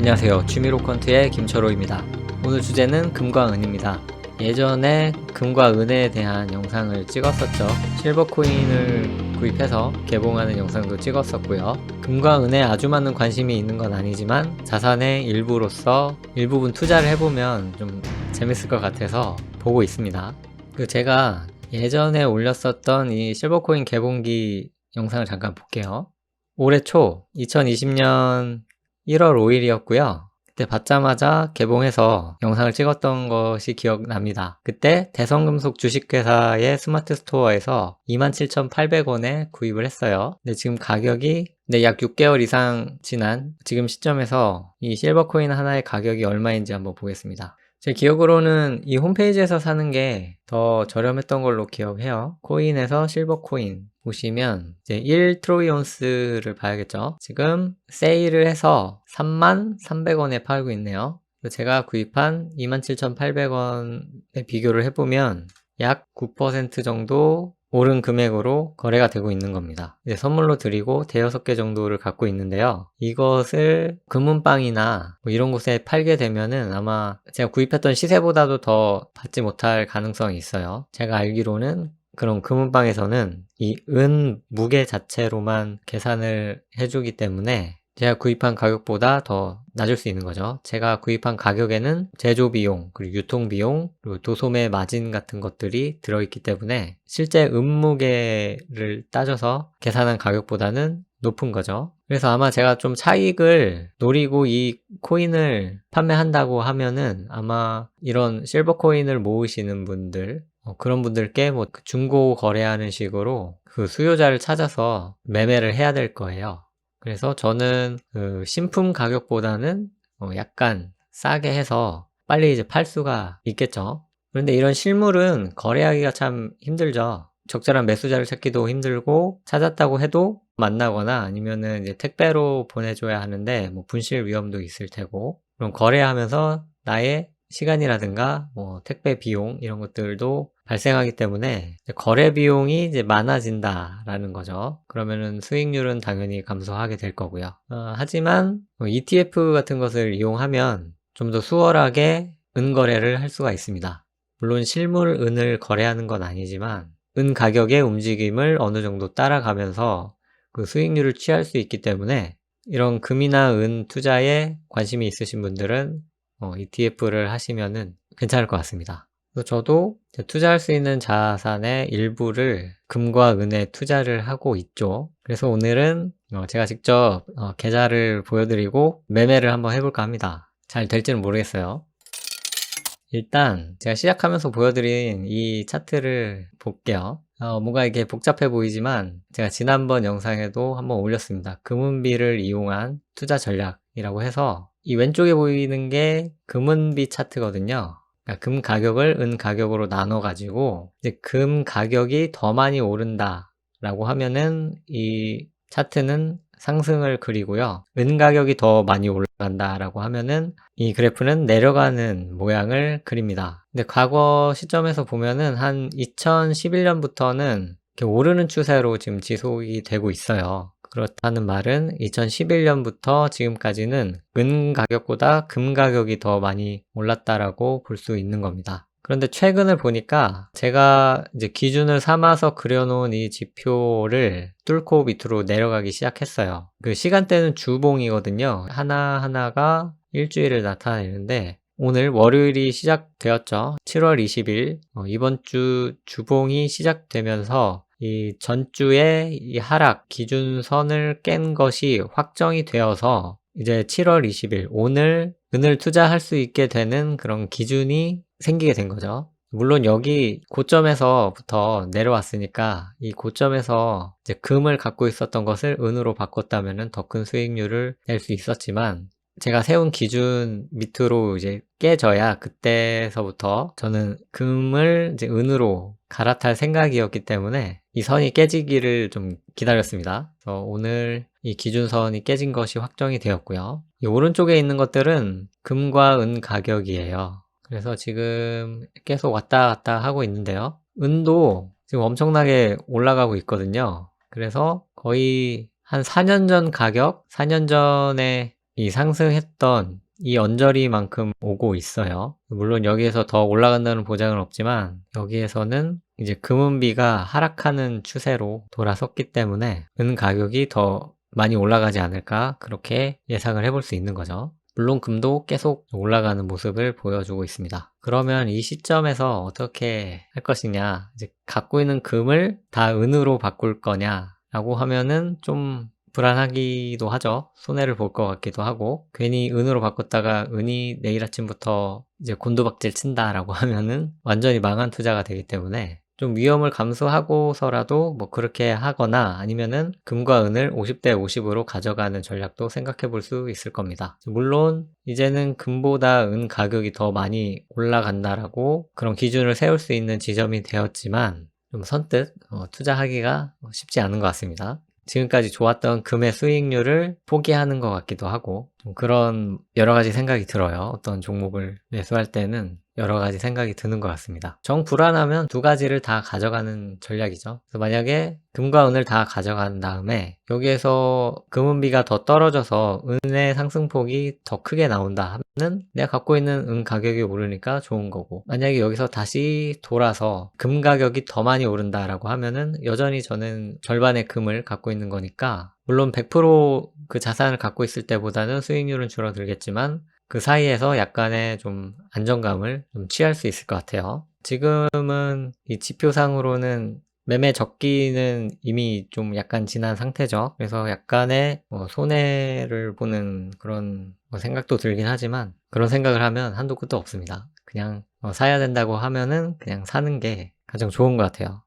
안녕하세요. 취미로컨트의 김철호입니다. 오늘 주제는 금과 은입니다. 예전에 금과 은에 대한 영상을 찍었었죠. 실버코인을 구입해서 개봉하는 영상도 찍었었고요. 금과 은에 아주 많은 관심이 있는 건 아니지만 자산의 일부로서 일부분 투자를 해보면 좀 재밌을 것 같아서 보고 있습니다. 제가 예전에 올렸었던 이 실버코인 개봉기 영상을 잠깐 볼게요. 올해 초 2020년 1월 5일이었고요. 그때 받자마자 개봉해서 영상을 찍었던 것이 기억납니다. 그때 대성금속 주식회사의 스마트 스토어에서 27,800원에 구입을 했어요. 근데 지금 가격이 약 6개월 이상 지난 지금 시점에서 이 실버코인 하나의 가격이 얼마인지 한번 보겠습니다. 제 기억으로는 이 홈페이지에서 사는 게 더 저렴했던 걸로 기억해요. 코인에서 실버코인 보시면 이제 1트로이온스를 봐야겠죠. 지금 세일을 해서 33,300원에 팔고 있네요. 제가 구입한 27,800원에 비교를 해보면 약 9% 정도 오른 금액으로 거래가 되고 있는 겁니다. 이제 선물로 드리고 대여섯 개 정도를 갖고 있는데요. 이것을 금은방이나 뭐 이런 곳에 팔게 되면은 아마 제가 구입했던 시세보다도 더 받지 못할 가능성이 있어요. 제가 알기로는 그런 금은방에서는 이 은 무게 자체로만 계산을 해주기 때문에 제가 구입한 가격보다 더 낮을 수 있는 거죠. 제가 구입한 가격에는 제조비용, 그리고 유통비용, 그리고 도소매 마진 같은 것들이 들어있기 때문에 실제 은무게를 따져서 계산한 가격보다는 높은 거죠. 그래서 아마 제가 좀 차익을 노리고 이 코인을 판매한다고 하면은 아마 이런 실버코인을 모으시는 분들, 그런 분들께 뭐 중고 거래하는 식으로 그 수요자를 찾아서 매매를 해야 될 거예요. 그래서 저는 신품 가격보다는 약간 싸게 해서 빨리 이제 팔 수가 있겠죠. 그런데 이런 실물은 거래하기가 참 힘들죠. 적절한 매수자를 찾기도 힘들고 찾았다고 해도 만나거나 아니면은 이제 택배로 보내줘야 하는데 뭐 분실 위험도 있을 테고, 그럼 거래하면서 나의 시간이라든가 뭐 택배 비용 이런 것들도 발생하기 때문에 거래 비용이 이제 많아진다라는 거죠. 그러면은 수익률은 당연히 감소하게 될 거고요. 하지만 ETF 같은 것을 이용하면 좀 더 수월하게 은거래를 할 수가 있습니다. 물론 실물 은을 거래하는 건 아니지만 은 가격의 움직임을 어느 정도 따라가면서 그 수익률을 취할 수 있기 때문에 이런 금이나 은 투자에 관심이 있으신 분들은 ETF를 하시면은 괜찮을 것 같습니다. 그래서 저도 투자할 수 있는 자산의 일부를 금과 은에 투자를 하고 있죠. 그래서 오늘은 제가 직접 계좌를 보여드리고 매매를 한번 해볼까 합니다. 잘 될지는 모르겠어요. 일단 제가 시작하면서 보여드린 이 차트를 볼게요. 뭔가 이게 복잡해 보이지만 제가 지난번 영상에도 한번 올렸습니다. 금은비를 이용한 투자 전략이라고 해서 이 왼쪽에 보이는 게 금은비 차트거든요. 그러니까 금 가격을 은 가격으로 나눠 가지고 이제 금 가격이 더 많이 오른다 라고 하면은 이 차트는 상승을 그리고요. 은 가격이 더 많이 올라간다 라고 하면은 이 그래프는 내려가는 모양을 그립니다. 근데 과거 시점에서 보면은 한 2011년부터는 이렇게 오르는 추세로 지금 지속이 되고 있어요. 그렇다는 말은 2011년부터 지금까지는 은 가격보다 금 가격이 더 많이 올랐다라고 볼 수 있는 겁니다. 그런데 최근을 보니까 제가 이제 기준을 삼아서 그려놓은 이 지표를 뚫고 밑으로 내려가기 시작했어요. 그 시간대는 주봉이거든요. 하나하나가 일주일을 나타내는데 오늘 월요일이 시작되었죠. 7월 20일 이번 주 주봉이 시작되면서 이 전주의 이 하락 기준선을 깬 것이 확정이 되어서 이제 7월 20일 오늘 은을 투자할 수 있게 되는 그런 기준이 생기게 된 거죠. 물론 여기 고점에서부터 내려왔으니까 이 고점에서 이제 금을 갖고 있었던 것을 은으로 바꿨다면 더 큰 수익률을 낼 수 있었지만 제가 세운 기준 밑으로 이제 깨져야 그때서부터 저는 금을 이제 은으로 갈아탈 생각이었기 때문에 이 선이 깨지기를 좀 기다렸습니다. 그래서 오늘 이 기준선이 깨진 것이 확정이 되었고요. 이 오른쪽에 있는 것들은 금과 은 가격이에요. 그래서 지금 계속 왔다 갔다 하고 있는데요. 은도 지금 엄청나게 올라가고 있거든요. 그래서 거의 한 4년 전 가격, 4년 전에 이 상승했던 이 언저리만큼 오고 있어요. 물론 여기에서 더 올라간다는 보장은 없지만 여기에서는 이제 금은비가 하락하는 추세로 돌아섰기 때문에 은 가격이 더 많이 올라가지 않을까 그렇게 예상을 해볼 수 있는 거죠. 물론 금도 계속 올라가는 모습을 보여주고 있습니다. 그러면 이 시점에서 어떻게 할 것이냐, 이제 갖고 있는 금을 다 은으로 바꿀 거냐 라고 하면은 좀 불안하기도 하죠. 손해를 볼 것 같기도 하고, 괜히 은으로 바꿨다가 은이 내일 아침부터 이제 곤두박질 친다라고 하면은 완전히 망한 투자가 되기 때문에 좀 위험을 감수하고서라도 뭐 그렇게 하거나 아니면은 금과 은을 50대 50으로 가져가는 전략도 생각해 볼 수 있을 겁니다. 물론 이제는 금보다 은 가격이 더 많이 올라간다라고 그런 기준을 세울 수 있는 지점이 되었지만 좀 선뜻 투자하기가 쉽지 않은 것 같습니다. 지금까지 좋았던 금의 수익률을 포기하는 것 같기도 하고 좀 그런 여러 가지 생각이 들어요. 어떤 종목을 매수할 때는 여러 가지 생각이 드는 것 같습니다. 정 불안하면 두 가지를 다 가져가는 전략이죠. 그래서 만약에 금과 은을 다 가져간 다음에 여기에서 금은비가 더 떨어져서 은의 상승폭이 더 크게 나온다 하면은 내가 갖고 있는 은 가격이 오르니까 좋은 거고, 만약에 여기서 다시 돌아서 금 가격이 더 많이 오른다라고 하면은 여전히 저는 절반의 금을 갖고 있는 거니까 물론 100% 그 자산을 갖고 있을 때보다는 수익률은 줄어들겠지만 그 사이에서 약간의 좀 안정감을 좀 취할 수 있을 것 같아요. 지금은 이 지표상으로는 매매 적기는 이미 좀 약간 지난 상태죠. 그래서 약간의 손해를 보는 그런 생각도 들긴 하지만 그런 생각을 하면 한도 끝도 없습니다. 그냥 사야 된다고 하면은 그냥 사는 게 가장 좋은 것 같아요.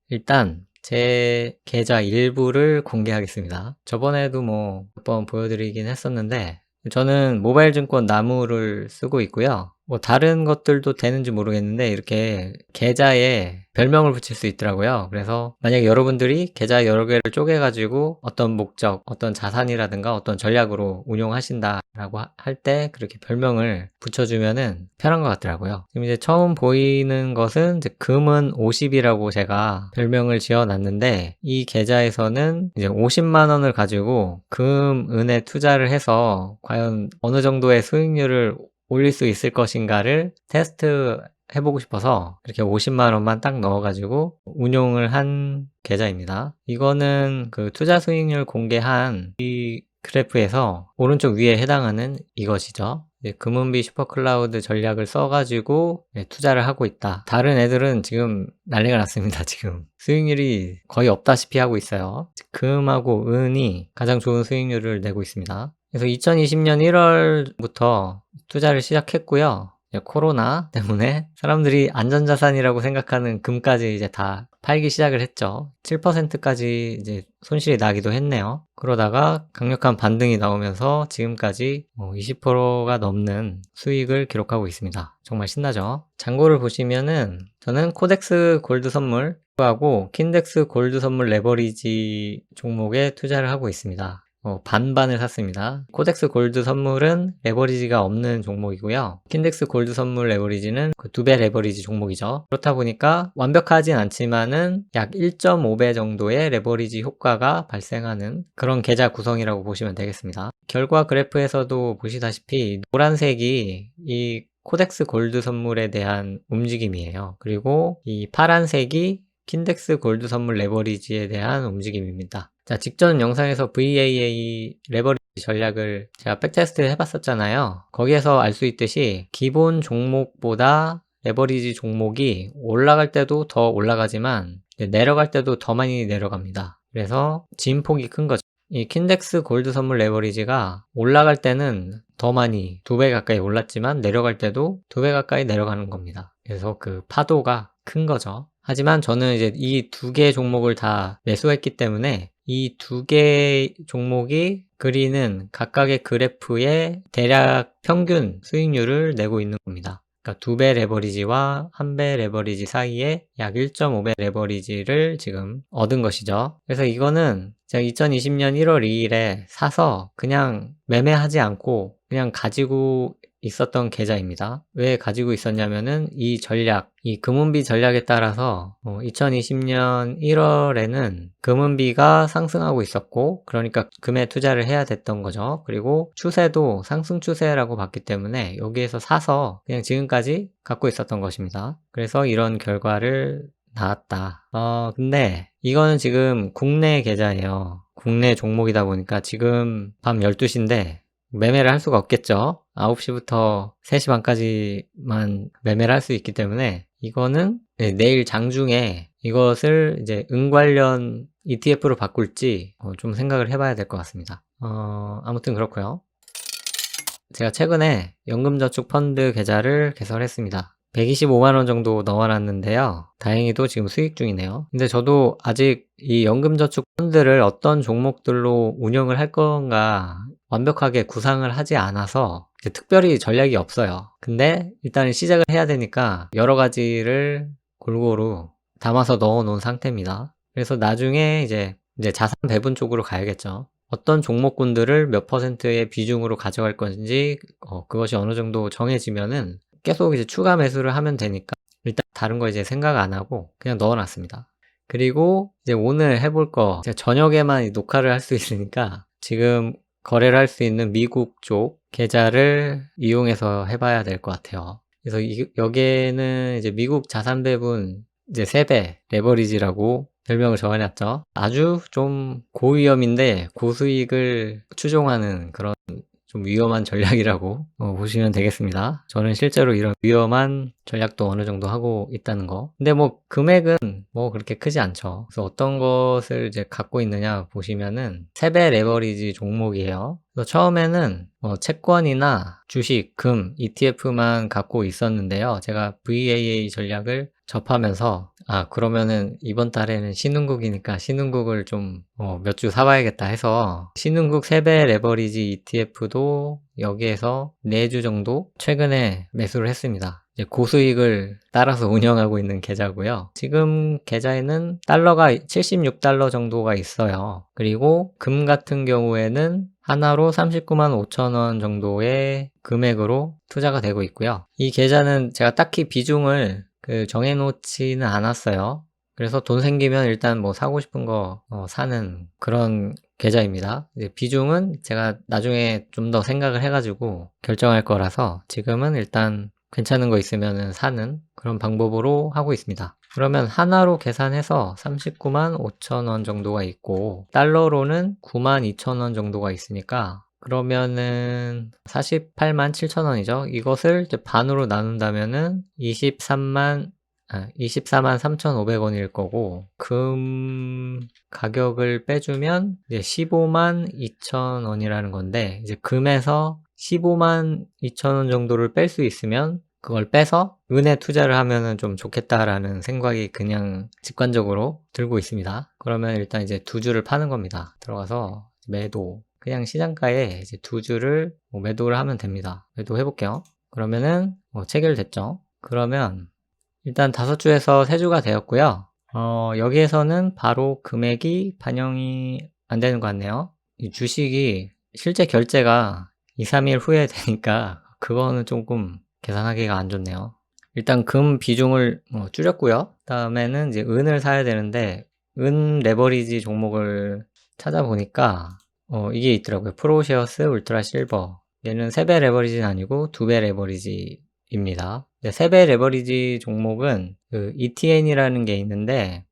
일단 제 계좌 일부를 공개하겠습니다. 저번에도 뭐 몇 번 보여드리긴 했었는데 저는 모바일 증권 나무를 쓰고 있고요. 뭐 다른 것들도 되는지 모르겠는데 이렇게 계좌에 별명을 붙일 수 있더라고요. 그래서 만약에 여러분들이 계좌 여러 개를 쪼개가지고 어떤 목적, 어떤 자산이라든가 어떤 전략으로 운용하신다라고 할 때 그렇게 별명을 붙여주면은 편한 것 같더라고요. 지금 이제 처음 보이는 것은 이제 금은 50이라고 제가 별명을 지어놨는데 이 계좌에서는 이제 50만 원을 가지고 금, 은에 투자를 해서 과연 어느 정도의 수익률을 올릴 수 있을 것인가를 테스트 해보고 싶어서 이렇게 50만 원만 딱 넣어가지고 운용을 한 계좌입니다. 이거는 그 투자 수익률 공개한 이 그래프에서 오른쪽 위에 해당하는 이것이죠. 금은비 슈퍼클라우드 전략을 써가지고 투자를 하고 있다. 다른 애들은 지금 난리가 났습니다. 지금 수익률이 거의 없다시피 하고 있어요. 금하고 은이 가장 좋은 수익률을 내고 있습니다. 그래서 2020년 1월부터 투자를 시작했고요. 코로나 때문에 사람들이 안전자산이라고 생각하는 금까지 이제 다 팔기 시작을 했죠. 7%까지 이제 손실이 나기도 했네요. 그러다가 강력한 반등이 나오면서 지금까지 20%가 넘는 수익을 기록하고 있습니다. 정말 신나죠? 잔고를 보시면은 저는 코덱스 골드 선물 하고 킨덱스 골드 선물 레버리지 종목에 투자를 하고 있습니다. 반반을 샀습니다. 코덱스 골드 선물은 레버리지가 없는 종목이고요. 킨덱스 골드 선물 레버리지는 그 2배 레버리지 종목이죠. 그렇다 보니까 완벽하진 않지만은 약 1.5배 정도의 레버리지 효과가 발생하는 그런 계좌 구성이라고 보시면 되겠습니다. 결과 그래프에서도 보시다시피 노란색이 이 코덱스 골드 선물에 대한 움직임이에요. 그리고 이 파란색이 킨덱스 골드 선물 레버리지에 대한 움직임입니다. 자, 직전 영상에서 VAA 레버리지 전략을 제가 백테스트를 해봤었잖아요. 거기에서 알 수 있듯이 기본 종목보다 레버리지 종목이 올라갈 때도 더 올라가지만 내려갈 때도 더 많이 내려갑니다. 그래서 진폭이 큰 거죠. 이 킨덱스 골드 선물 레버리지가 올라갈 때는 더 많이 2배 가까이 올랐지만 내려갈 때도 2배 가까이 내려가는 겁니다. 그래서 그 파도가 큰 거죠. 하지만 저는 이제 이 두 개 종목을 다 매수했기 때문에 이 두 개 종목이 그리는 각각의 그래프의 대략 평균 수익률을 내고 있는 겁니다. 그러니까 2배 레버리지와 1배 레버리지 사이에 약 1.5배 레버리지를 지금 얻은 것이죠. 그래서 이거는 제가 2020년 1월 2일에 사서 그냥 매매하지 않고 그냥 가지고 있었던 계좌입니다. 왜 가지고 있었냐면은 이 전략, 이 금은비 전략에 따라서 2020년 1월에는 금은비가 상승하고 있었고, 그러니까 금에 투자를 해야 됐던 거죠. 그리고 추세도 상승 추세라고 봤기 때문에 여기에서 사서 그냥 지금까지 갖고 있었던 것입니다. 그래서 이런 결과를 나왔다. 근데 이거는 지금 국내 계좌예요. 국내 종목이다 보니까 지금 밤 12시인데 매매를 할 수가 없겠죠. 9시부터 3시 반까지만 매매를 할 수 있기 때문에 이거는 내일 장중에 이것을 이제 은 관련 ETF로 바꿀지 좀 생각을 해봐야 될 것 같습니다. 아무튼 그렇고요. 제가 최근에 연금저축 펀드 계좌를 개설했습니다. 125만원 정도 넣어놨는데요. 다행히도 지금 수익 중이네요. 근데 저도 아직 이 연금저축 펀드를 어떤 종목들로 운영을 할 건가 완벽하게 구상을 하지 않아서 특별히 전략이 없어요. 근데 일단 시작을 해야 되니까 여러 가지를 골고루 담아서 넣어 놓은 상태입니다. 그래서 나중에 이제 자산 배분 쪽으로 가야겠죠. 어떤 종목군들을 몇 퍼센트의 비중으로 가져갈 건지 그것이 어느 정도 정해지면은 계속 이제 추가 매수를 하면 되니까 일단 다른 거 이제 생각 안 하고 그냥 넣어놨습니다. 그리고 이제 오늘 해볼 거 제가 저녁에만 녹화를 할 수 있으니까 지금 거래를 할 수 있는 미국 쪽 계좌를 이용해서 해봐야 될 것 같아요. 그래서 여기에는 이제 미국 자산 배분 이제 3배 레버리지라고 별명을 정해놨죠. 아주 좀 고위험인데 고수익을 추종하는 그런 좀 위험한 전략이라고 보시면 되겠습니다. 저는 실제로 이런 위험한 전략도 어느 정도 하고 있다는 거. 근데 뭐 금액은 뭐 그렇게 크지 않죠. 그래서 어떤 것을 이제 갖고 있느냐 보시면은 3배 레버리지 종목이에요. 그래서 처음에는 채권이나 주식, 금, ETF만 갖고 있었는데요. 제가 VAA 전략을 접하면서 그러면은 이번 달에는 신흥국이니까 신흥국을 좀 몇 주 사봐야겠다 해서 신흥국 3배 레버리지 ETF도 여기에서 4주 정도 최근에 매수를 했습니다. 이제 고수익을 따라서 운영하고 있는 계좌고요. 지금 계좌에는 달러가 76달러 정도가 있어요. 그리고 금 같은 경우에는 하나로 39만 5천 원 정도의 금액으로 투자가 되고 있고요. 이 계좌는 제가 딱히 비중을 정해놓지는 않았어요. 그래서 돈 생기면 일단 뭐 사고 싶은 거 사는 그런 계좌입니다. 이제 비중은 제가 나중에 좀 더 생각을 해가지고 결정할 거라서 지금은 일단 괜찮은 거 있으면 사는 그런 방법으로 하고 있습니다. 그러면 하나로 계산해서 39만 5천 원 정도가 있고 달러로는 9만 2천 원 정도가 있으니까 그러면은 48만 7천 원이죠. 이것을 이제 반으로 나눈다면은 24만 3,500원일 거고 금 가격을 빼주면 이제 15만 2천 원이라는 건데 이제 금에서 15만 2천 원 정도를 뺄 수 있으면 그걸 빼서 은에 투자를 하면은 좀 좋겠다라는 생각이 그냥 직관적으로 들고 있습니다. 그러면 일단 이제 2주를 파는 겁니다. 들어가서 매도 그냥 시장가에 이제 2주를 매도를 하면 됩니다. 매도 해볼게요. 그러면은 체결됐죠. 그러면 일단 5주에서 3주가 되었고요. 여기에서는 바로 금액이 반영이 안 되는 것 같네요. 이 주식이 실제 결제가 2, 3일 후에 되니까 그거는 조금 계산하기가 안 좋네요. 일단 금 비중을 줄였고요. 다음에는 이제 은을 사야 되는데 은 레버리지 종목을 찾아보니까 이게 있더라고요. 프로쉐어스 울트라 실버. 얘는 3배 레버리지는 아니고 2배 레버리지입니다. 3배 레버리지 종목은 그 ETN이라는 게 있는데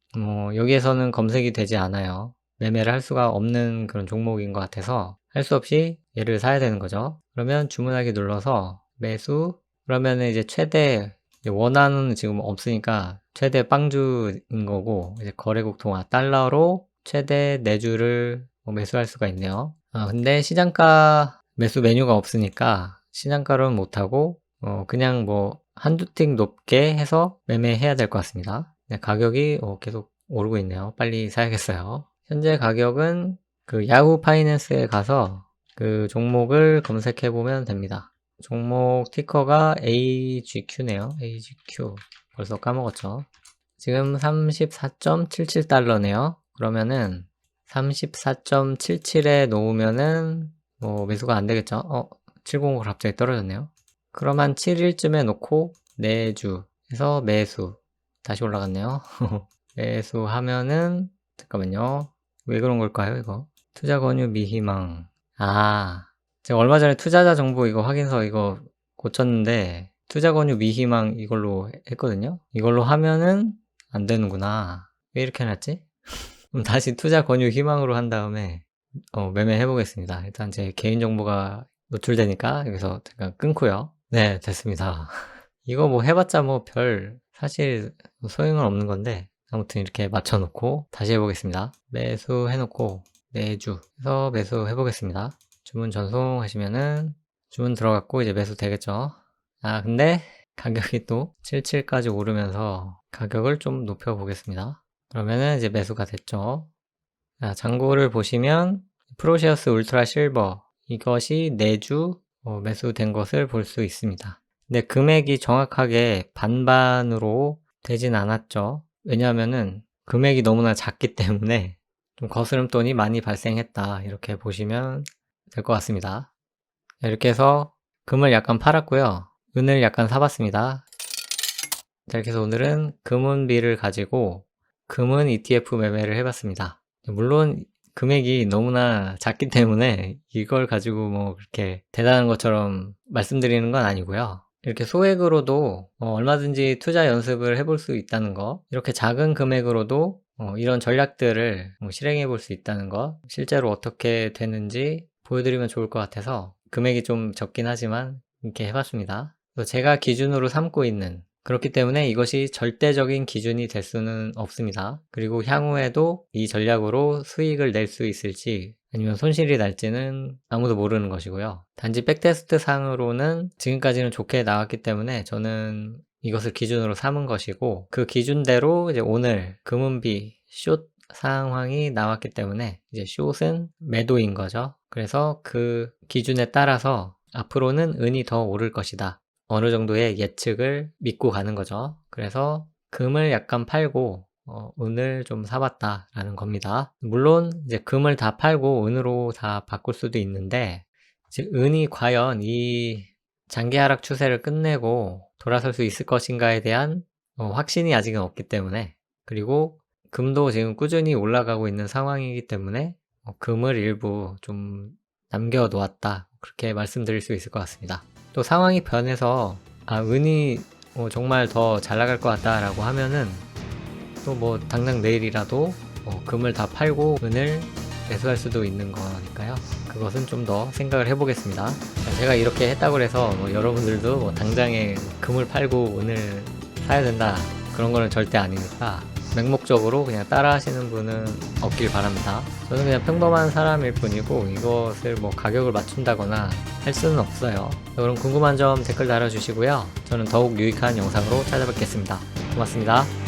여기에서는 검색이 되지 않아요. 매매를 할 수가 없는 그런 종목인 것 같아서 할 수 없이 얘를 사야 되는 거죠. 그러면 주문하기 눌러서 매수 그러면 이제 최대 원하는 지금 없으니까 최대 빵주인 거고 이제 거래국 통화 달러로 최대 4주를 매수할 수가 있네요. 근데 시장가 매수 메뉴가 없으니까 시장가로는 못하고 그냥 뭐 한두 틱 높게 해서 매매해야 될 것 같습니다. 네, 가격이 계속 오르고 있네요. 빨리 사야겠어요. 현재 가격은 그 야후 파이낸스에 가서 그 종목을 검색해 보면 됩니다. 종목 티커가 AGQ네요. AGQ. 벌써 까먹었죠. 지금 34.77달러네요. 그러면은 34.77에 놓으면은 매수가 안 되겠죠. 705 갑자기 떨어졌네요. 그럼 한 7일쯤에 놓고 내주 해서 매수. 다시 올라갔네요. 매수하면은 잠깐만요. 왜 그런 걸까요, 이거? 투자 권유 미희망. 제가 얼마 전에 투자자 정보 이거 확인서 이거 고쳤는데 투자 권유 미희망 이걸로 했거든요. 이걸로 하면은 안 되는구나. 왜 이렇게 해놨지? 그럼 다시 투자 권유 희망으로 한 다음에 매매해 보겠습니다. 일단 제 개인 정보가 노출되니까 여기서 잠깐 끊고요. 네, 됐습니다. 이거 뭐 해봤자 뭐 별 사실 소용은 없는 건데 아무튼 이렇게 맞춰놓고 다시 해보겠습니다. 매수해놓고 내주 해서 매수해 보겠습니다. 주문 전송하시면은 주문 들어갔고 이제 매수 되겠죠. 근데 가격이 또 77까지 오르면서 가격을 좀 높여 보겠습니다. 그러면은 이제 매수가 됐죠. 잔고를 보시면 프로시어스 울트라 실버 이것이 내주 매수된 것을 볼 수 있습니다. 근데 금액이 정확하게 반반으로 되진 않았죠. 왜냐하면은 금액이 너무나 작기 때문에 좀 거스름돈이 많이 발생했다 이렇게 보시면 될 것 같습니다. 이렇게 해서 금을 약간 팔았고요. 은을 약간 사봤습니다. 자, 이렇게 해서 오늘은 금은비를 가지고 금은 ETF 매매를 해봤습니다. 물론 금액이 너무나 작기 때문에 이걸 가지고 뭐 그렇게 대단한 것처럼 말씀드리는 건 아니고요. 이렇게 소액으로도 얼마든지 투자 연습을 해볼 수 있다는 거, 이렇게 작은 금액으로도 이런 전략들을 실행해 볼 수 있다는 거, 실제로 어떻게 되는지 보여드리면 좋을 것 같아서 금액이 좀 적긴 하지만 이렇게 해봤습니다. 제가 기준으로 삼고 있는, 그렇기 때문에 이것이 절대적인 기준이 될 수는 없습니다. 그리고 향후에도 이 전략으로 수익을 낼 수 있을지 아니면 손실이 날지는 아무도 모르는 것이고요. 단지 백테스트 상으로는 지금까지는 좋게 나왔기 때문에 저는 이것을 기준으로 삼은 것이고, 그 기준대로 이제 오늘 금은비 숏 상황이 나왔기 때문에 이제 숏은 매도인 거죠. 그래서 그 기준에 따라서 앞으로는 은이 더 오를 것이다, 어느 정도의 예측을 믿고 가는 거죠. 그래서 금을 약간 팔고 은을 좀 사봤다라는 겁니다. 물론 이제 금을 다 팔고 은으로 다 바꿀 수도 있는데, 이제 은이 과연 이 장기 하락 추세를 끝내고 돌아설 수 있을 것인가에 대한 확신이 아직은 없기 때문에, 그리고 금도 지금 꾸준히 올라가고 있는 상황이기 때문에 금을 일부 좀 남겨 놓았다, 그렇게 말씀드릴 수 있을 것 같습니다. 또 상황이 변해서 은이 정말 더 잘 나갈 것 같다 라고 하면은 또 뭐 당장 내일이라도 금을 다 팔고 은을 매수할 수도 있는 거니까요. 그것은 좀 더 생각을 해보겠습니다. 제가 이렇게 했다고 해서 여러분들도 당장에 금을 팔고 은을 사야 된다, 그런 거는 절대 아니니까 맹목적으로 그냥 따라 하시는 분은 없길 바랍니다. 저는 그냥 평범한 사람일 뿐이고 이것을 뭐 가격을 맞춘다거나 할 수는 없어요. 그럼 궁금한 점 댓글 달아주시고요. 저는 더욱 유익한 영상으로 찾아뵙겠습니다. 고맙습니다.